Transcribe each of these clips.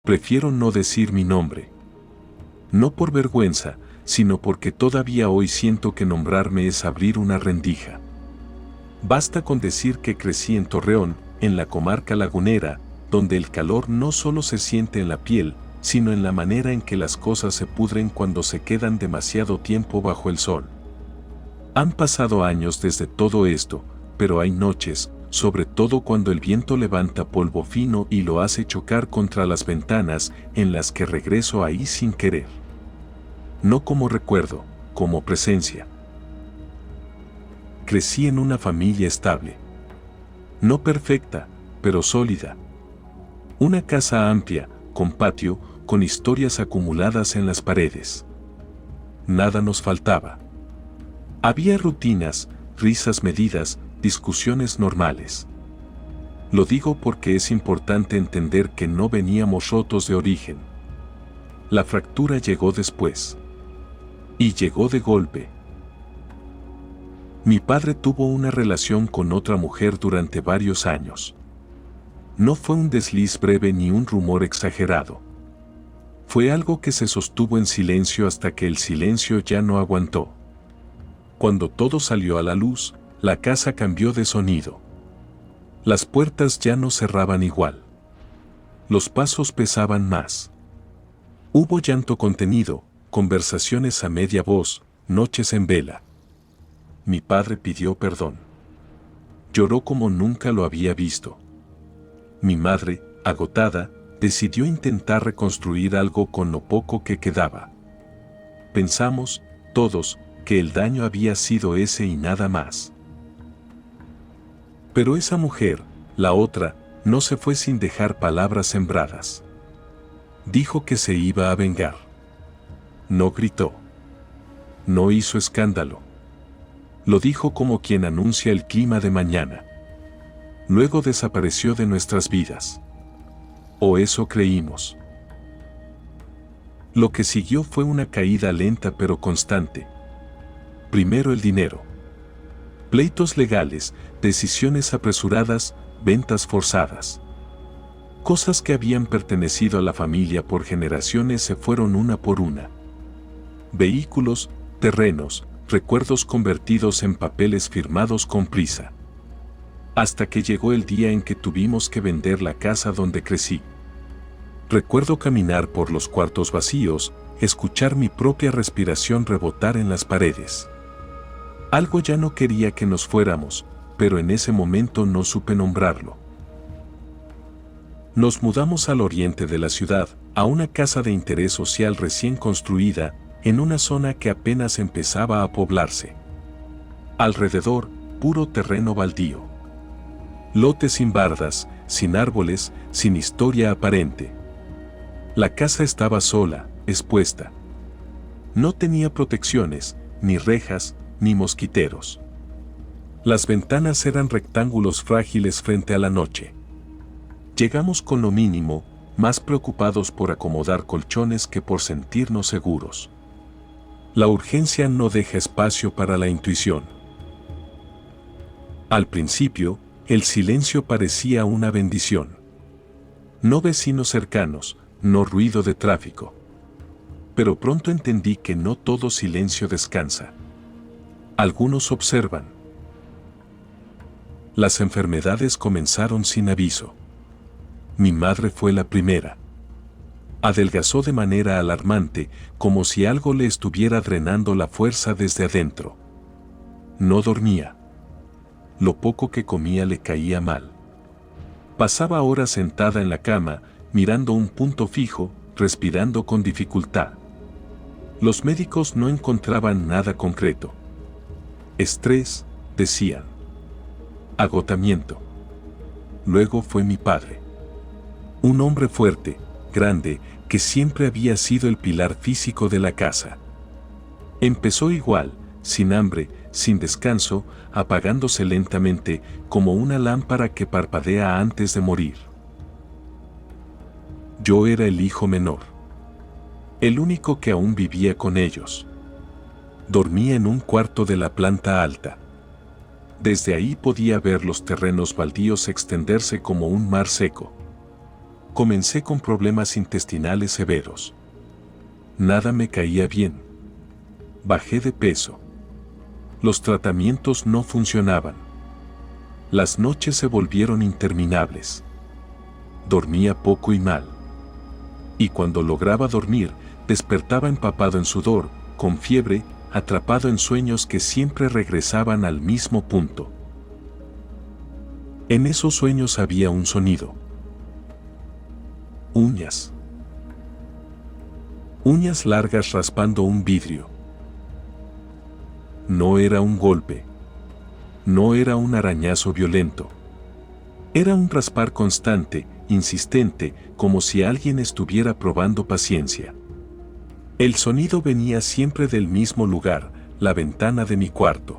prefiero no decir mi nombre. No por vergüenza, sino porque todavía hoy siento que nombrarme es abrir una rendija. Basta con decir que crecí en Torreón, en la comarca lagunera, donde el calor no solo se siente en la piel, sino en la manera en que las cosas se pudren cuando se quedan demasiado tiempo bajo el sol. Han pasado años desde todo esto, pero hay noches, sobre todo cuando el viento levanta polvo fino y lo hace chocar contra las ventanas, en las que regreso ahí sin querer. No como recuerdo, como presencia. Crecí en una familia estable. No perfecta, pero sólida. Una casa amplia, con patio, con historias acumuladas en las paredes. Nada nos faltaba. Había rutinas, risas medidas, discusiones normales. Lo digo porque es importante entender que no veníamos rotos de origen. La fractura llegó después. Y llegó de golpe. Mi padre tuvo una relación con otra mujer durante varios años. No fue un desliz breve ni un rumor exagerado. Fue algo que se sostuvo en silencio hasta que el silencio ya no aguantó. Cuando todo salió a la luz, la casa cambió de sonido. Las puertas ya no cerraban igual. Los pasos pesaban más. Hubo llanto contenido, conversaciones a media voz, noches en vela. Mi padre pidió perdón. Lloró como nunca lo había visto. Mi madre, agotada, decidió intentar reconstruir algo con lo poco que quedaba. Pensamos, todos, que el daño había sido ese y nada más. Pero esa mujer, la otra, no se fue sin dejar palabras sembradas. Dijo que se iba a vengar. No gritó. No hizo escándalo. Lo dijo como quien anuncia el clima de mañana. Luego desapareció de nuestras vidas. O eso creímos. Lo que siguió fue una caída lenta pero constante. Primero el dinero. Pleitos legales, decisiones apresuradas, ventas forzadas. Cosas que habían pertenecido a la familia por generaciones se fueron una por una. Vehículos, terrenos, recuerdos convertidos en papeles firmados con prisa. Hasta que llegó el día en que tuvimos que vender la casa donde crecí. Recuerdo caminar por los cuartos vacíos, escuchar mi propia respiración rebotar en las paredes. Algo ya no quería que nos fuéramos, pero en ese momento no supe nombrarlo. Nos mudamos al oriente de la ciudad, a una casa de interés social recién construida, en una zona que apenas empezaba a poblarse. Alrededor, puro terreno baldío. Lotes sin bardas, sin árboles, sin historia aparente. La casa estaba sola, expuesta. No tenía protecciones, ni rejas, ni mosquiteros. Las ventanas eran rectángulos frágiles frente a la noche. Llegamos con lo mínimo, más preocupados por acomodar colchones que por sentirnos seguros. La urgencia no deja espacio para la intuición. Al principio, el silencio parecía una bendición. No vecinos cercanos, no ruido de tráfico. Pero pronto entendí que no todo silencio descansa. Algunos observan. Las enfermedades comenzaron sin aviso. Mi madre fue la primera. Adelgazó de manera alarmante, como si algo le estuviera drenando la fuerza desde adentro. No dormía. Lo poco que comía le caía mal. Pasaba horas sentada en la cama, mirando un punto fijo, respirando con dificultad. Los médicos no encontraban nada concreto. Estrés, decían. Agotamiento. Luego fue mi padre. Un hombre fuerte, grande, que siempre había sido el pilar físico de la casa. Empezó igual, sin hambre, sin descanso, apagándose lentamente, como una lámpara que parpadea antes de morir. Yo era el hijo menor. El único que aún vivía con ellos. Dormía en un cuarto de la planta alta. Desde ahí podía ver los terrenos baldíos extenderse como un mar seco. Comencé con problemas intestinales severos. Nada me caía bien. Bajé de peso. Los tratamientos no funcionaban. Las noches se volvieron interminables. Dormía poco y mal. Y cuando lograba dormir, despertaba empapado en sudor, con fiebre, atrapado en sueños que siempre regresaban al mismo punto. En esos sueños había un sonido. Uñas. Uñas largas raspando un vidrio. No era un golpe. No era un arañazo violento. Era un raspar constante, insistente, como si alguien estuviera probando paciencia. El sonido venía siempre del mismo lugar, la ventana de mi cuarto.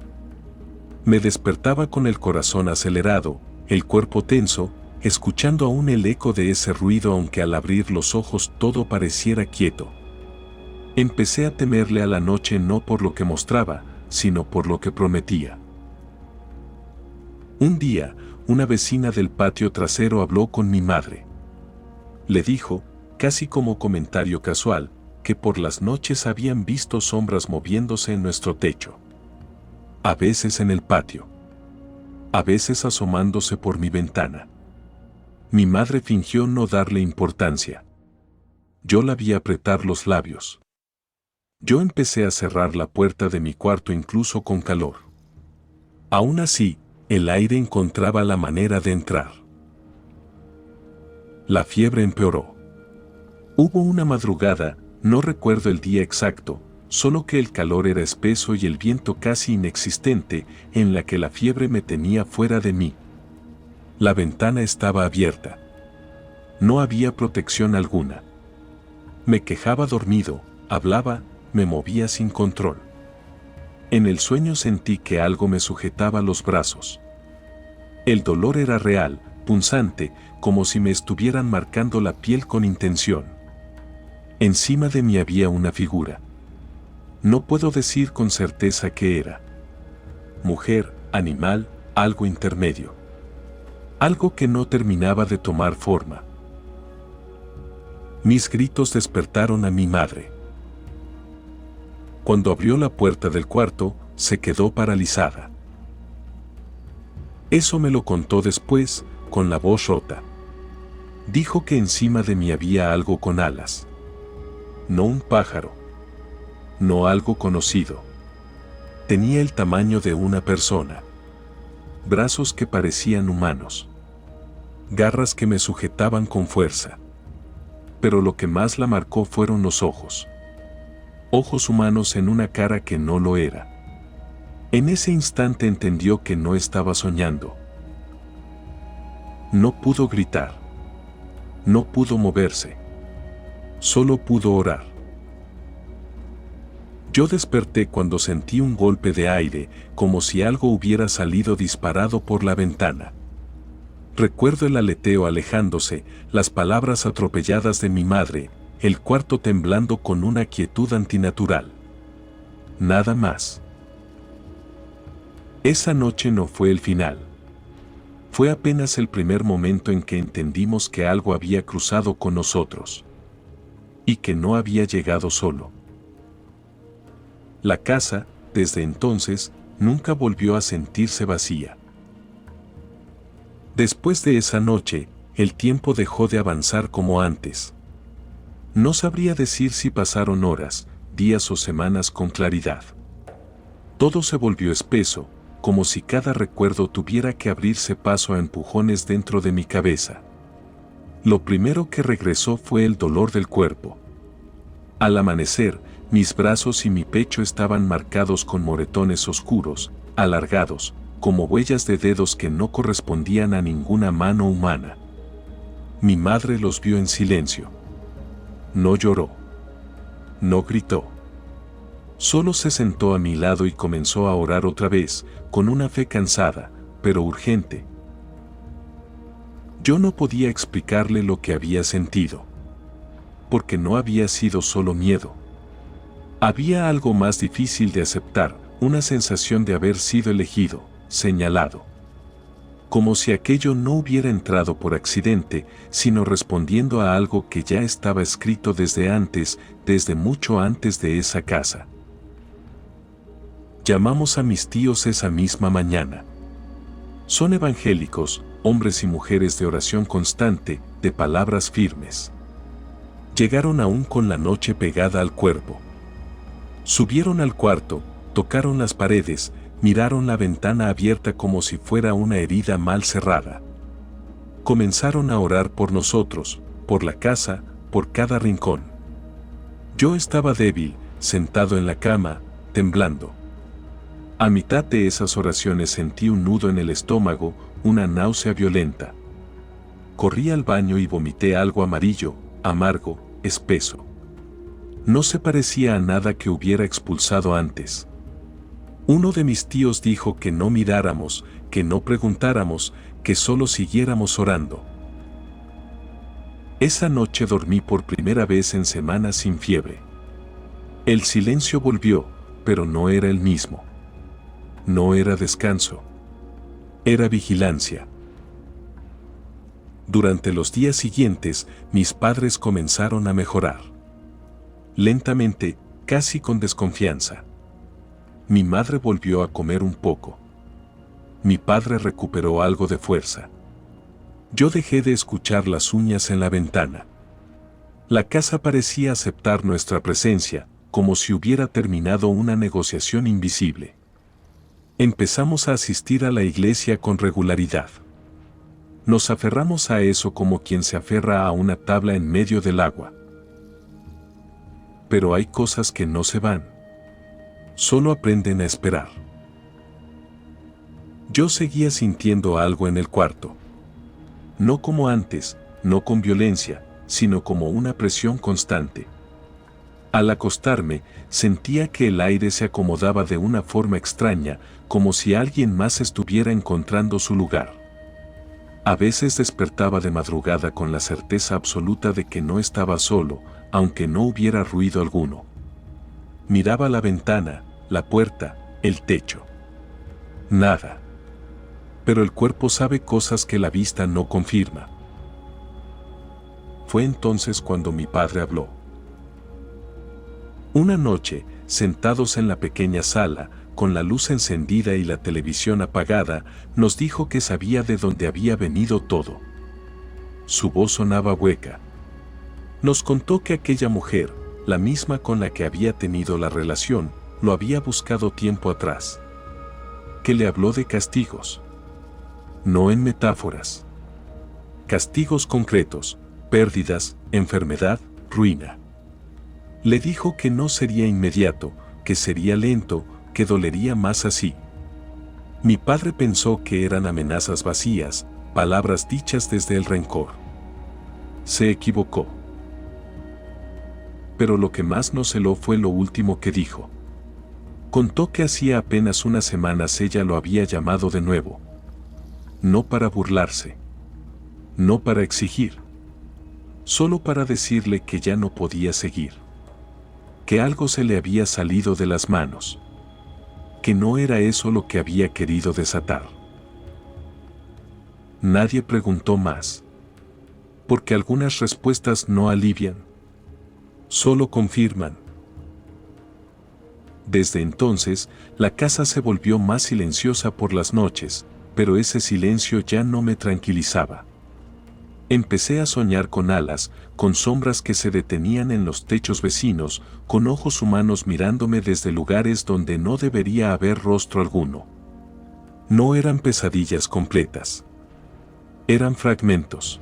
Me despertaba con el corazón acelerado, el cuerpo tenso, escuchando aún el eco de ese ruido aunque al abrir los ojos todo pareciera quieto. Empecé a temerle a la noche no por lo que mostraba, sino por lo que prometía. Un día, una vecina del patio trasero habló con mi madre. Le dijo, casi como comentario casual, que por las noches habían visto sombras moviéndose en nuestro techo. A veces en el patio. A veces asomándose por mi ventana. Mi madre fingió no darle importancia. Yo la vi apretar los labios. Yo empecé a cerrar la puerta de mi cuarto incluso con calor. Aún así, el aire encontraba la manera de entrar. La fiebre empeoró. Hubo una madrugada, no recuerdo el día exacto, solo que el calor era espeso y el viento casi inexistente, en la que la fiebre me tenía fuera de mí. La ventana estaba abierta. No había protección alguna. Me quejaba dormido, hablaba, me movía sin control. En el sueño sentí que algo me sujetaba los brazos. El dolor era real, punzante, como si me estuvieran marcando la piel con intención. Encima de mí había una figura. No puedo decir con certeza qué era. Mujer, animal, algo intermedio. Algo que no terminaba de tomar forma. Mis gritos despertaron a mi madre. Cuando abrió la puerta del cuarto, se quedó paralizada. Eso me lo contó después, con la voz rota. Dijo que encima de mí había algo con alas. No un pájaro. No algo conocido. Tenía el tamaño de una persona. Brazos que parecían humanos. Garras que me sujetaban con fuerza. Pero lo que más la marcó fueron los ojos. Ojos humanos en una cara que no lo era. En ese instante entendió que no estaba soñando. No pudo gritar. No pudo moverse. Solo pudo orar. Yo desperté cuando sentí un golpe de aire, como si algo hubiera salido disparado por la ventana. Recuerdo el aleteo alejándose, las palabras atropelladas de mi madre, el cuarto temblando con una quietud antinatural. Nada más. Esa noche no fue el final. Fue apenas el primer momento en que entendimos que algo había cruzado con nosotros. Y que no había llegado solo. La casa, desde entonces, nunca volvió a sentirse vacía. Después de esa noche, el tiempo dejó de avanzar como antes. No sabría decir si pasaron horas, días o semanas con claridad. Todo se volvió espeso, como si cada recuerdo tuviera que abrirse paso a empujones dentro de mi cabeza. Lo primero que regresó fue el dolor del cuerpo. Al amanecer, mis brazos y mi pecho estaban marcados con moretones oscuros, alargados, como huellas de dedos que no correspondían a ninguna mano humana. Mi madre los vio en silencio. No lloró. No gritó. Solo se sentó a mi lado y comenzó a orar otra vez, con una fe cansada, pero urgente. Yo no podía explicarle lo que había sentido. Porque no había sido solo miedo. Había algo más difícil de aceptar, una sensación de haber sido elegido, señalado. como si aquello no hubiera entrado por accidente, sino respondiendo a algo que ya estaba escrito desde antes, desde mucho antes de esa casa. Llamamos a mis tíos esa misma mañana. Son evangélicos, hombres y mujeres de oración constante, de palabras firmes. Llegaron aún con la noche pegada al cuerpo. Subieron al cuarto, tocaron las paredes, miraron la ventana abierta como si fuera una herida mal cerrada. Comenzaron a orar por nosotros, por la casa, por cada rincón. Yo estaba débil, sentado en la cama, temblando. A mitad de esas oraciones sentí un nudo en el estómago, una náusea violenta. Corrí al baño y vomité algo amarillo, amargo, espeso. No se parecía a nada que hubiera expulsado antes. Uno de mis tíos dijo que no miráramos, que no preguntáramos, que solo siguiéramos orando. Esa noche dormí por primera vez en semanas sin fiebre. El silencio volvió, pero no era el mismo. No era descanso. Era vigilancia. Durante los días siguientes, mis padres comenzaron a mejorar. Lentamente, casi con desconfianza. Mi madre volvió a comer un poco. Mi padre recuperó algo de fuerza. Yo dejé de escuchar las uñas en la ventana. La casa parecía aceptar nuestra presencia, como si hubiera terminado una negociación invisible. Empezamos a asistir a la iglesia con regularidad. Nos aferramos a eso como quien se aferra a una tabla en medio del agua. Pero hay cosas que no se van. Solo aprenden a esperar. Yo seguía sintiendo algo en el cuarto. No como antes, no con violencia, sino como una presión constante. Al acostarme, sentía que el aire se acomodaba de una forma extraña, como si alguien más estuviera encontrando su lugar. A veces despertaba de madrugada con la certeza absoluta de que no estaba solo, aunque no hubiera ruido alguno. Miraba la ventana, la puerta, el techo. Nada. Pero el cuerpo sabe cosas que la vista no confirma. Fue entonces cuando mi padre habló. Una noche, sentados en la pequeña sala, con la luz encendida y la televisión apagada, nos dijo que sabía de dónde había venido todo. Su voz sonaba hueca. Nos contó que aquella mujer, la misma con la que había tenido la relación, lo había buscado tiempo atrás. Que le habló de castigos. No en metáforas. Castigos concretos, pérdidas, enfermedad, ruina. Le dijo que no sería inmediato, que sería lento, que dolería más así. Mi padre pensó que eran amenazas vacías, palabras dichas desde el rencor. Se equivocó. Pero lo que más nos celó fue lo último que dijo. Contó que hacía apenas unas semanas ella lo había llamado de nuevo. No para burlarse. No para exigir. Solo para decirle que ya no podía seguir. Que algo se le había salido de las manos. Que no era eso lo que había querido desatar. Nadie preguntó más. Porque algunas respuestas no alivian. Solo confirman. Desde entonces, la casa se volvió más silenciosa por las noches, pero ese silencio ya no me tranquilizaba. Empecé a soñar con alas, con sombras que se detenían en los techos vecinos, con ojos humanos mirándome desde lugares donde no debería haber rostro alguno. No eran pesadillas completas. Eran fragmentos.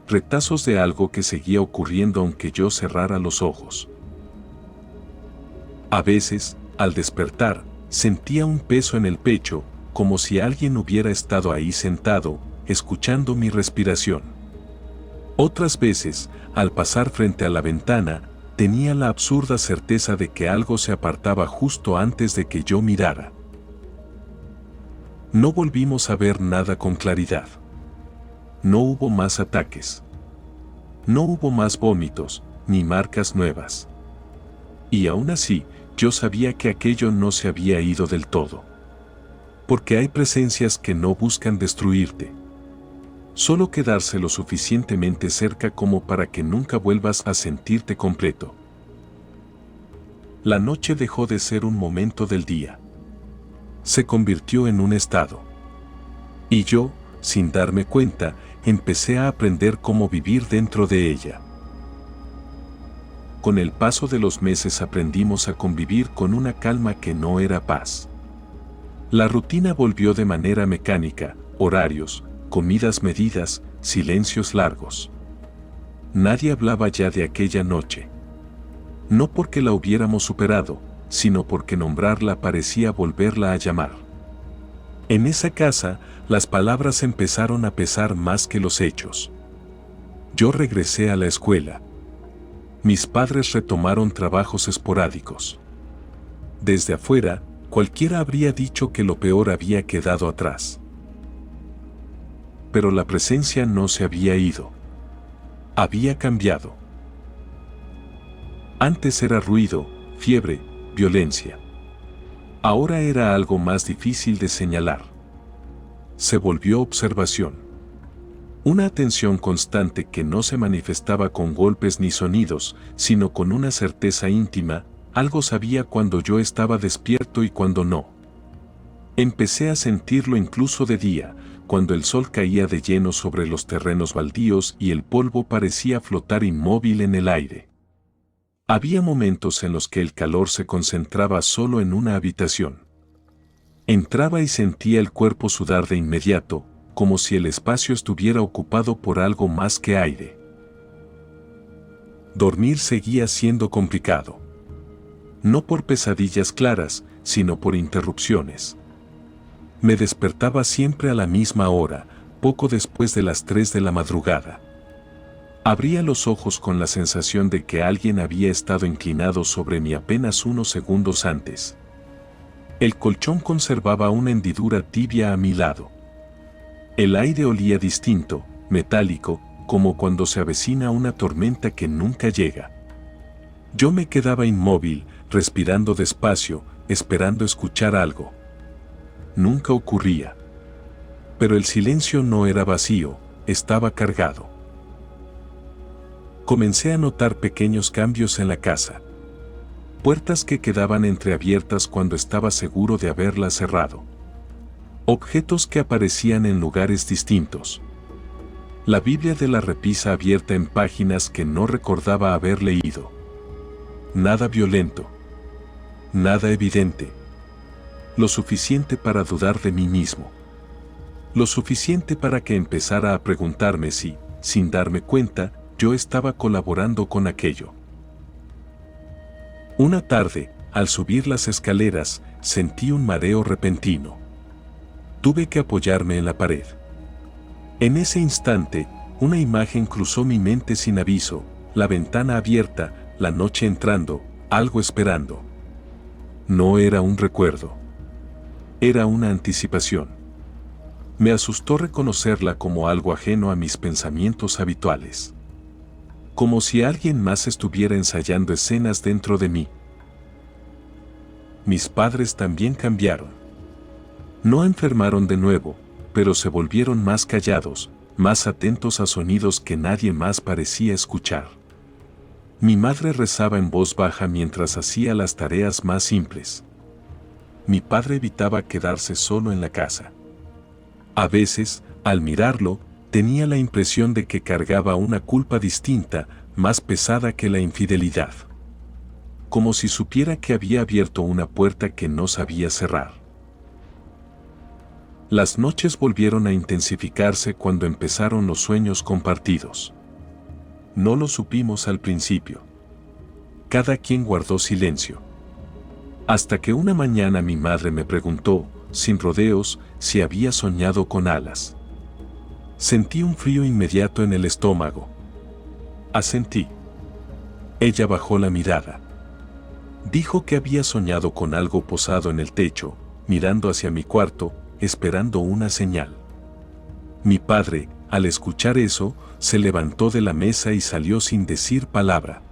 Retazos de algo que seguía ocurriendo aunque yo cerrara los ojos. A veces, al despertar, sentía un peso en el pecho, como si alguien hubiera estado ahí sentado, escuchando mi respiración. Otras veces, al pasar frente a la ventana, tenía la absurda certeza de que algo se apartaba justo antes de que yo mirara. No volvimos a ver nada con claridad. No hubo más ataques. No hubo más vómitos, ni marcas nuevas. Y aún así, yo sabía que aquello no se había ido del todo. Porque hay presencias que no buscan destruirte. Solo quedarse lo suficientemente cerca como para que nunca vuelvas a sentirte completo. La noche dejó de ser un momento del día. Se convirtió en un estado. Y yo, sin darme cuenta, empecé a aprender cómo vivir dentro de ella. Con el paso de los meses aprendimos a convivir con una calma que no era paz. La rutina volvió de manera mecánica, horarios, comidas medidas, silencios largos. Nadie hablaba ya de aquella noche. No porque la hubiéramos superado, sino porque nombrarla parecía volverla a llamar. En esa casa, las palabras empezaron a pesar más que los hechos. Yo regresé a la escuela. Mis padres retomaron trabajos esporádicos. Desde afuera, cualquiera habría dicho que lo peor había quedado atrás. Pero la presencia no se había ido. Había cambiado. Antes era ruido, fiebre, violencia. Ahora era algo más difícil de señalar. Se volvió observación. Una atención constante que no se manifestaba con golpes ni sonidos, sino con una certeza íntima. Algo sabía cuando yo estaba despierto y cuando no. Empecé a sentirlo incluso de día, cuando el sol caía de lleno sobre los terrenos baldíos y el polvo parecía flotar inmóvil en el aire. Había momentos en los que el calor se concentraba solo en una habitación. Entraba y sentía el cuerpo sudar de inmediato, como si el espacio estuviera ocupado por algo más que aire. Dormir seguía siendo complicado. No por pesadillas claras, sino por interrupciones. Me despertaba siempre a la misma hora, poco después de las 3 de la madrugada. Abría los ojos con la sensación de que alguien había estado inclinado sobre mí apenas unos segundos antes. El colchón conservaba una hendidura tibia a mi lado. El aire olía distinto, metálico, como cuando se avecina una tormenta que nunca llega. Yo me quedaba inmóvil, respirando despacio, esperando escuchar algo. Nunca ocurría. Pero el silencio no era vacío, estaba cargado. Comencé a notar pequeños cambios en la casa. Puertas que quedaban entreabiertas cuando estaba seguro de haberlas cerrado. Objetos que aparecían en lugares distintos. La Biblia de la repisa abierta en páginas que no recordaba haber leído. Nada violento. Nada evidente. Lo suficiente para dudar de mí mismo. Lo suficiente para que empezara a preguntarme si, sin darme cuenta, yo estaba colaborando con aquello. Una tarde, al subir las escaleras, sentí un mareo repentino. Tuve que apoyarme en la pared. En ese instante, una imagen cruzó mi mente sin aviso, la ventana abierta, la noche entrando, algo esperando. No era un recuerdo. Era una anticipación. Me asustó reconocerla como algo ajeno a mis pensamientos habituales. Como si alguien más estuviera ensayando escenas dentro de mí. Mis padres también cambiaron. No enfermaron de nuevo, pero se volvieron más callados, más atentos a sonidos que nadie más parecía escuchar. Mi madre rezaba en voz baja mientras hacía las tareas más simples. Mi padre evitaba quedarse solo en la casa. A veces, al mirarlo, tenía la impresión de que cargaba una culpa distinta, más pesada que la infidelidad. Como si supiera que había abierto una puerta que no sabía cerrar. Las noches volvieron a intensificarse cuando empezaron los sueños compartidos. No lo supimos al principio. Cada quien guardó silencio. Hasta que una mañana mi madre me preguntó, sin rodeos, si había soñado con alas. Sentí un frío inmediato en el estómago. Asentí. Ella bajó la mirada. Dijo que había soñado con algo posado en el techo, mirando hacia mi cuarto, esperando una señal. Mi padre, al escuchar eso, se levantó de la mesa y salió sin decir palabra.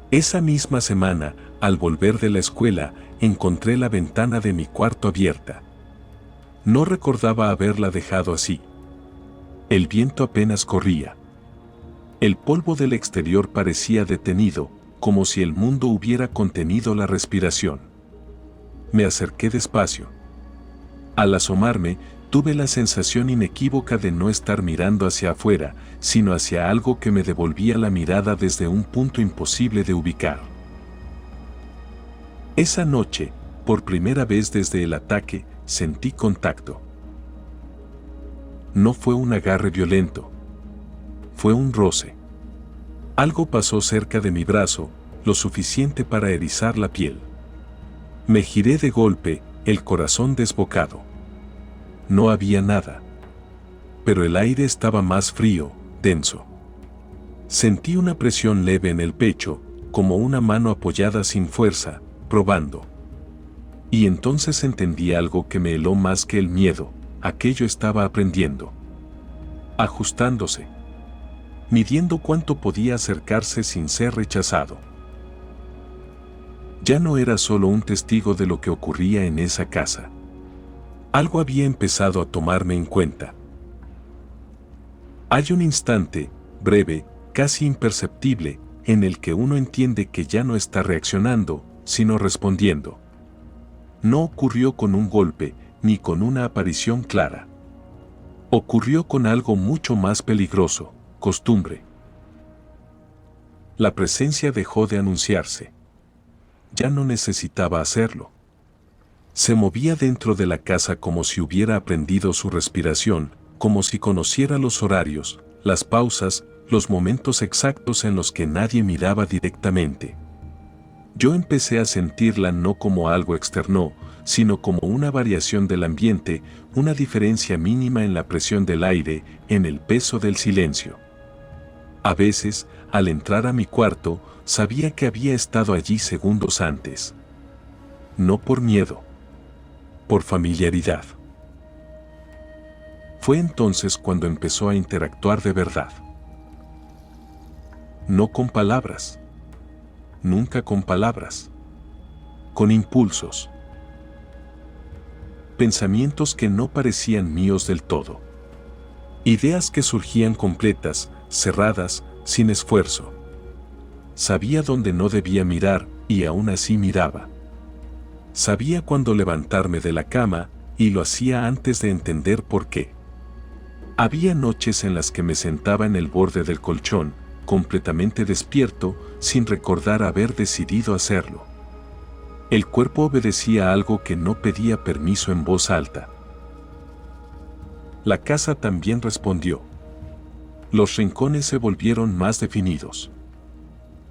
Esa misma semana, al volver de la escuela, encontré la ventana de mi cuarto abierta. No recordaba haberla dejado así. El viento apenas corría. El polvo del exterior parecía detenido, como si el mundo hubiera contenido la respiración. Me acerqué despacio. Al asomarme, tuve la sensación inequívoca de no estar mirando hacia afuera, sino hacia algo que me devolvía la mirada desde un punto imposible de ubicar. Esa noche, por primera vez desde el ataque, sentí contacto. No fue un agarre violento. Fue un roce. Algo pasó cerca de mi brazo, lo suficiente para erizar la piel. Me giré de golpe, el corazón desbocado. No había nada. Pero el aire estaba más frío, denso. Sentí una presión leve en el pecho, como una mano apoyada sin fuerza, probando. Y entonces entendí algo que me heló más que el miedo: aquello estaba aprendiendo. Ajustándose. Midiendo cuánto podía acercarse sin ser rechazado. Ya no era solo un testigo de lo que ocurría en esa casa. Algo había empezado a tomarme en cuenta. Hay un instante, breve, casi imperceptible, en el que uno entiende que ya no está reaccionando, sino respondiendo. No ocurrió con un golpe, ni con una aparición clara. Ocurrió con algo mucho más peligroso: costumbre. La presencia dejó de anunciarse. Ya no necesitaba hacerlo. Se movía dentro de la casa como si hubiera aprendido su respiración, como si conociera los horarios, las pausas, los momentos exactos en los que nadie miraba directamente. Yo empecé a sentirla no como algo externo, sino como una variación del ambiente, una diferencia mínima en la presión del aire, en el peso del silencio. A veces, al entrar a mi cuarto, sabía que había estado allí segundos antes. No por miedo. Por familiaridad. Fue entonces cuando empezó a interactuar de verdad. No con palabras. Nunca con palabras. Con impulsos. Pensamientos que no parecían míos del todo. Ideas que surgían completas, cerradas, sin esfuerzo. Sabía dónde no debía mirar, y aún así miraba. Sabía cuándo levantarme de la cama, y lo hacía antes de entender por qué. Había noches en las que me sentaba en el borde del colchón, completamente despierto, sin recordar haber decidido hacerlo. El cuerpo obedecía a algo que no pedía permiso en voz alta. La casa también respondió. Los rincones se volvieron más definidos.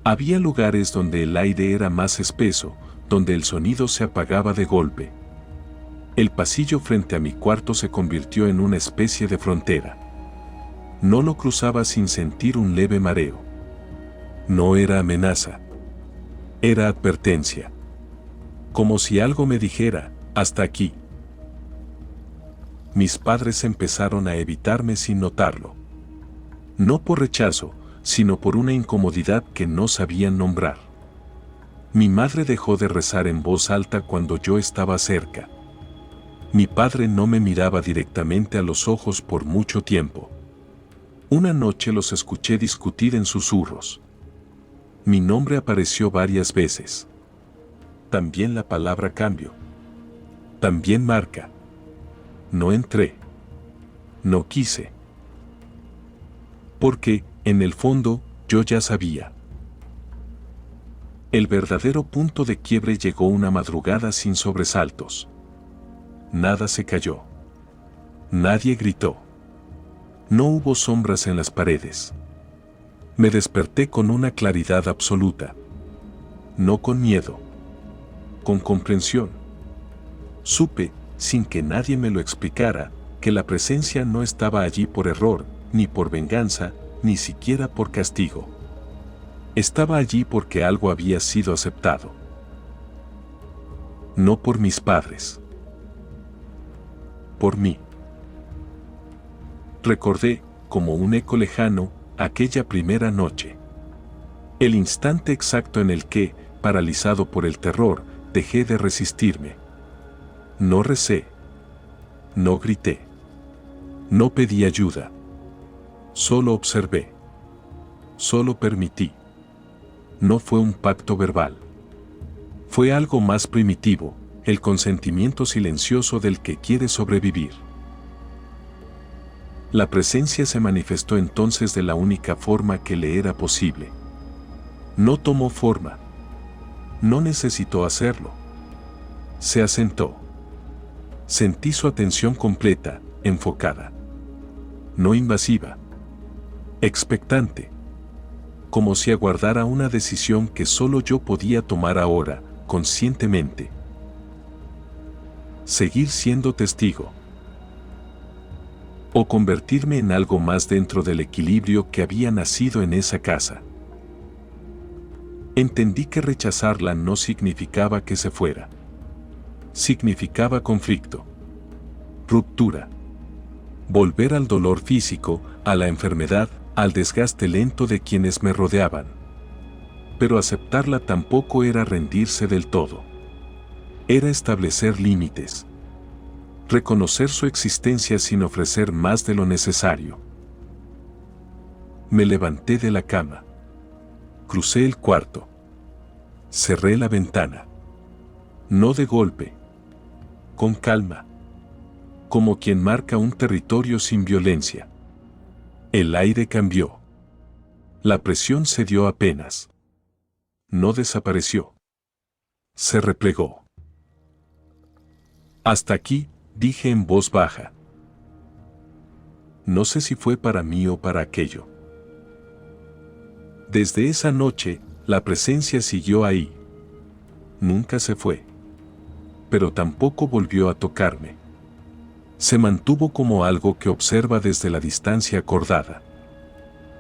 Había lugares donde el aire era más espeso, donde el sonido se apagaba de golpe. El pasillo frente a mi cuarto se convirtió en una especie de frontera. No lo cruzaba sin sentir un leve mareo. No era amenaza. Era advertencia. Como si algo me dijera: hasta aquí. Mis padres empezaron a evitarme sin notarlo. No por rechazo, sino por una incomodidad que no sabían nombrar. Mi madre dejó de rezar en voz alta cuando yo estaba cerca. Mi padre no me miraba directamente a los ojos por mucho tiempo. Una noche los escuché discutir en susurros. Mi nombre apareció varias veces. También la palabra cambio. También marca. No entré. No quise. Porque, en el fondo, yo ya sabía. El verdadero punto de quiebre llegó una madrugada sin sobresaltos. Nada se cayó. Nadie gritó. No hubo sombras en las paredes. Me desperté con una claridad absoluta. No con miedo. Con comprensión. Supe, sin que nadie me lo explicara, que la presencia no estaba allí por error, ni por venganza, ni siquiera por castigo. Estaba allí porque algo había sido aceptado. No por mis padres. Por mí. Recordé, como un eco lejano, aquella primera noche. El instante exacto en el que, paralizado por el terror, dejé de resistirme. No recé. No grité. No pedí ayuda. Solo observé. Solo permití. No fue un pacto verbal. Fue algo más primitivo, el consentimiento silencioso del que quiere sobrevivir. La presencia se manifestó entonces de la única forma que le era posible. No tomó forma. No necesitó hacerlo. Se asentó. Sentí su atención completa, enfocada. No invasiva. Expectante. Como si aguardara una decisión que solo yo podía tomar ahora, conscientemente. Seguir siendo testigo. O convertirme en algo más dentro del equilibrio que había nacido en esa casa. Entendí que rechazarla no significaba que se fuera. Significaba conflicto. Ruptura. Volver al dolor físico, a la enfermedad, al desgaste lento de quienes me rodeaban. Pero aceptarla tampoco era rendirse del todo. Era establecer límites. Reconocer su existencia sin ofrecer más de lo necesario. Me levanté de la cama. Crucé el cuarto. Cerré la ventana. No de golpe. Con calma. Como quien marca un territorio sin violencia. El aire cambió. La presión cedió apenas. No desapareció. Se replegó. Hasta aquí, dije en voz baja. No sé si fue para mí o para aquello. Desde esa noche, la presencia siguió ahí. Nunca se fue. Pero tampoco volvió a tocarme. Se mantuvo como algo que observa desde la distancia acordada.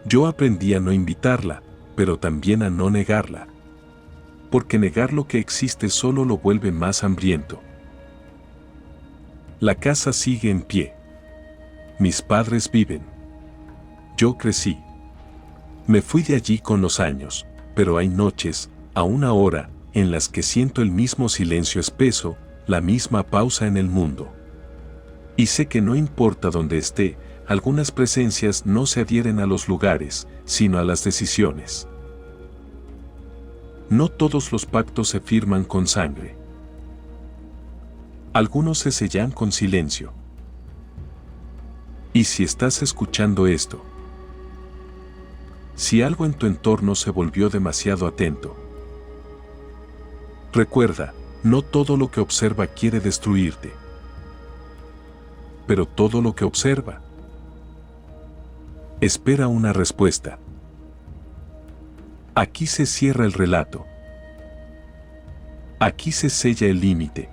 Yo aprendí a no invitarla, pero también a no negarla. Porque negar lo que existe solo lo vuelve más hambriento. La casa sigue en pie. Mis padres viven. Yo crecí. Me fui de allí con los años, pero hay noches, aún ahora, en las que siento el mismo silencio espeso, la misma pausa en el mundo. Y sé que no importa dónde esté, algunas presencias no se adhieren a los lugares, sino a las decisiones. No todos los pactos se firman con sangre. Algunos se sellan con silencio. Y si estás escuchando esto, si algo en tu entorno se volvió demasiado atento, recuerda, no todo lo que observa quiere destruirte, pero todo lo que observa espera una respuesta. Aquí se cierra el relato. Aquí se sella el límite.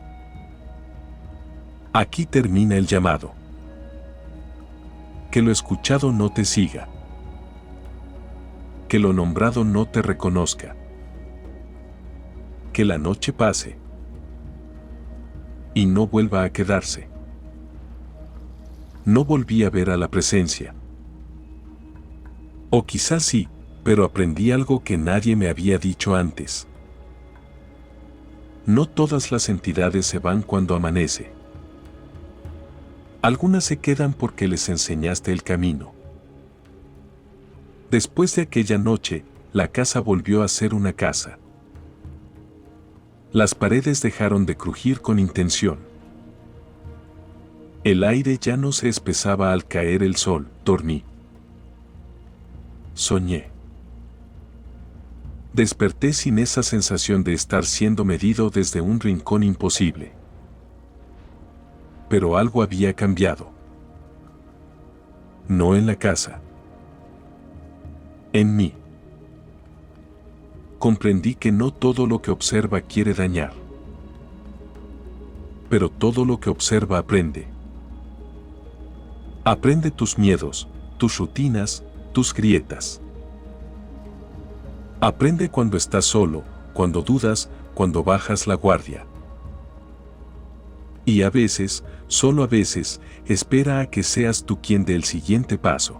Aquí termina el llamado. Que lo escuchado no te siga. Que lo nombrado no te reconozca. Que la noche pase y no vuelva a quedarse. No volví a ver a la presencia. O quizás sí, pero aprendí algo que nadie me había dicho antes. No todas las entidades se van cuando amanece. Algunas se quedan porque les enseñaste el camino. Después de aquella noche, la casa volvió a ser una casa. Las paredes dejaron de crujir con intención. El aire ya no se espesaba al caer el sol. Dormí. Soñé. Desperté sin esa sensación de estar siendo medido desde un rincón imposible. Pero algo había cambiado. No en la casa. En mí. Comprendí que no todo lo que observa quiere dañar. Pero todo lo que observa aprende. Aprende tus miedos, tus rutinas, tus grietas. Aprende cuando estás solo, cuando dudas, cuando bajas la guardia. Y a veces, solo a veces, espera a que seas tú quien dé el siguiente paso.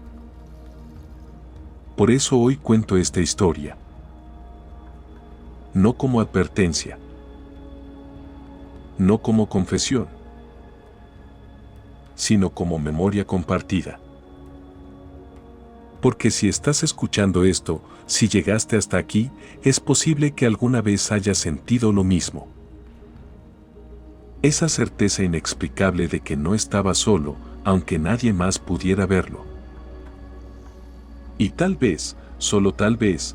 Por eso hoy cuento esta historia. No como advertencia. no como confesión, sino como memoria compartida. Porque si estás escuchando esto, si llegaste hasta aquí, es posible que alguna vez hayas sentido lo mismo. Esa certeza inexplicable de que no estabas solo, aunque nadie más pudiera verlo. Y tal vez, solo tal vez,